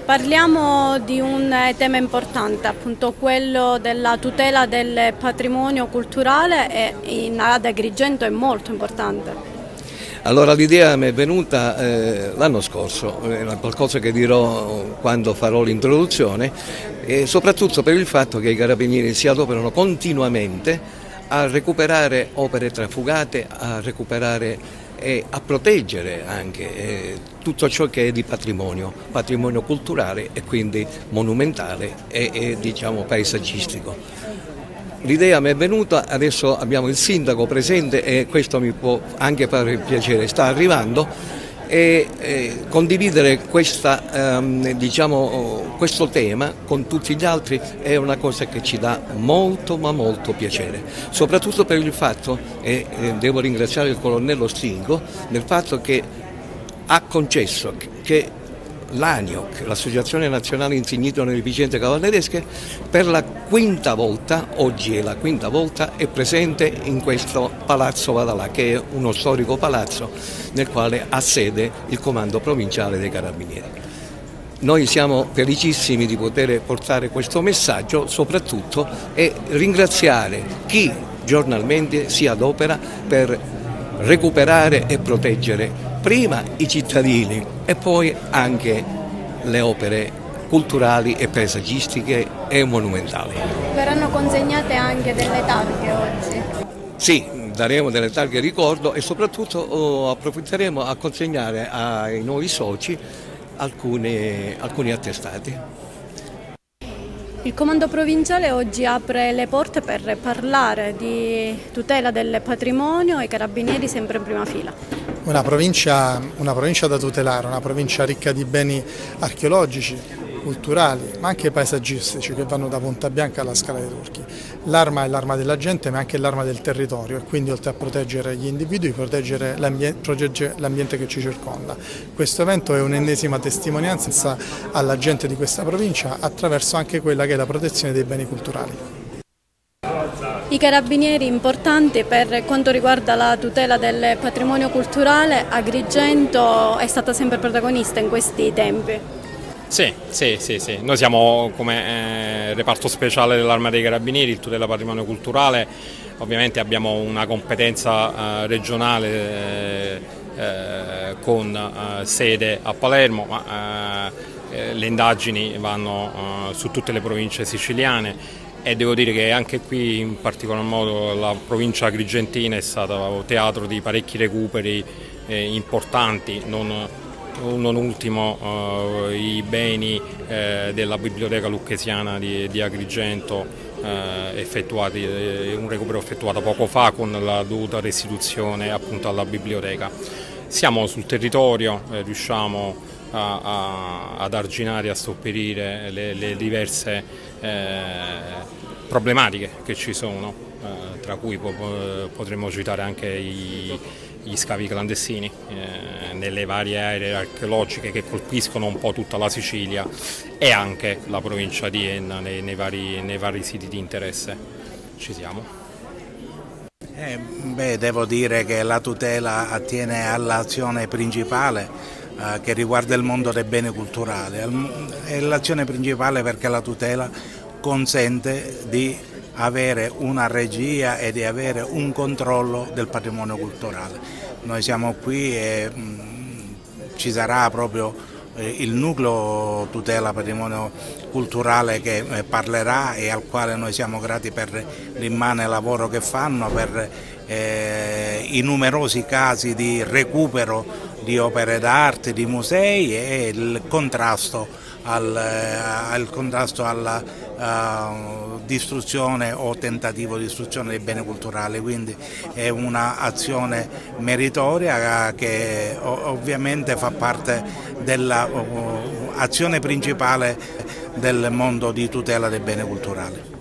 Parliamo di un tema importante, appunto quello della tutela del patrimonio culturale e ad Agrigento è molto importante. Allora l'idea mi è venuta l'anno scorso, è qualcosa che dirò quando farò l'introduzione, e soprattutto per il fatto che i carabinieri si adoperano continuamente a recuperare opere trafugate, a recuperare e a proteggere anche tutto ciò che è di patrimonio culturale e quindi monumentale e diciamo paesaggistico. L'idea mi è venuta, adesso abbiamo il sindaco presente e questo mi può anche fare piacere, sta arrivando, e condividere questo tema con tutti gli altri è una cosa che ci dà molto ma molto piacere, soprattutto per il fatto, e devo ringraziare il colonnello Stringo, del fatto che ha concesso che l'ANIOC, l'Associazione Nazionale Insignito Onorificenze Cavalleresche, per la quinta volta, oggi è la quinta volta, è presente in questo Palazzo Vadalà, che è uno storico palazzo nel quale ha sede il Comando Provinciale dei Carabinieri. Noi siamo felicissimi di poter portare questo messaggio soprattutto e ringraziare chi giornalmente si adopera per recuperare e proteggere prima i cittadini e poi anche le opere culturali e paesaggistiche e monumentali. Verranno consegnate anche delle targhe oggi? Sì, daremo delle targhe ricordo e soprattutto approfitteremo a consegnare ai nuovi soci alcuni attestati. Il Comando Provinciale oggi apre le porte per parlare di tutela del patrimonio e i carabinieri sempre in prima fila. Una provincia da tutelare, una provincia ricca di beni archeologici, culturali, ma anche paesaggistici che vanno da Punta Bianca alla Scala dei Turchi. L'arma è l'arma della gente, ma anche l'arma del territorio e quindi oltre a proteggere gli individui, proteggere l'ambiente che ci circonda. Questo evento è un'ennesima testimonianza alla gente di questa provincia attraverso anche quella che è la protezione dei beni culturali. I carabinieri importanti per quanto riguarda la tutela del patrimonio culturale, Agrigento è stata sempre protagonista in questi tempi. Sì. Noi siamo come reparto speciale dell'Arma dei Carabinieri, il tutela patrimonio culturale, ovviamente abbiamo una competenza regionale con sede a Palermo, ma le indagini vanno su tutte le province siciliane. E devo dire che anche qui, in particolar modo, la provincia agrigentina è stata teatro di parecchi recuperi importanti, non ultimo i beni della Biblioteca Lucchesiana di Agrigento, un recupero effettuato poco fa con la dovuta restituzione appunto alla biblioteca. Siamo sul territorio, riusciamo ad arginare e a sopperire le diverse problematiche che ci sono, tra cui potremmo citare anche gli scavi clandestini nelle varie aree archeologiche che colpiscono un po' tutta la Sicilia e anche la provincia di Enna nei vari siti di interesse. Ci siamo. Devo dire che la tutela attiene all'azione principale che riguarda il mondo dei beni culturali. È l'azione principale perché la tutela consente di avere una regia e di avere un controllo del patrimonio culturale. Noi siamo qui e ci sarà proprio il nucleo tutela patrimonio culturale che parlerà e al quale noi siamo grati per l'immane lavoro che fanno, per i numerosi casi di recupero di opere d'arte, di musei e il contrasto alla distruzione o tentativo di distruzione dei beni culturali, quindi è un'azione meritoria che ovviamente fa parte dell'azione principale del mondo di tutela dei beni culturali.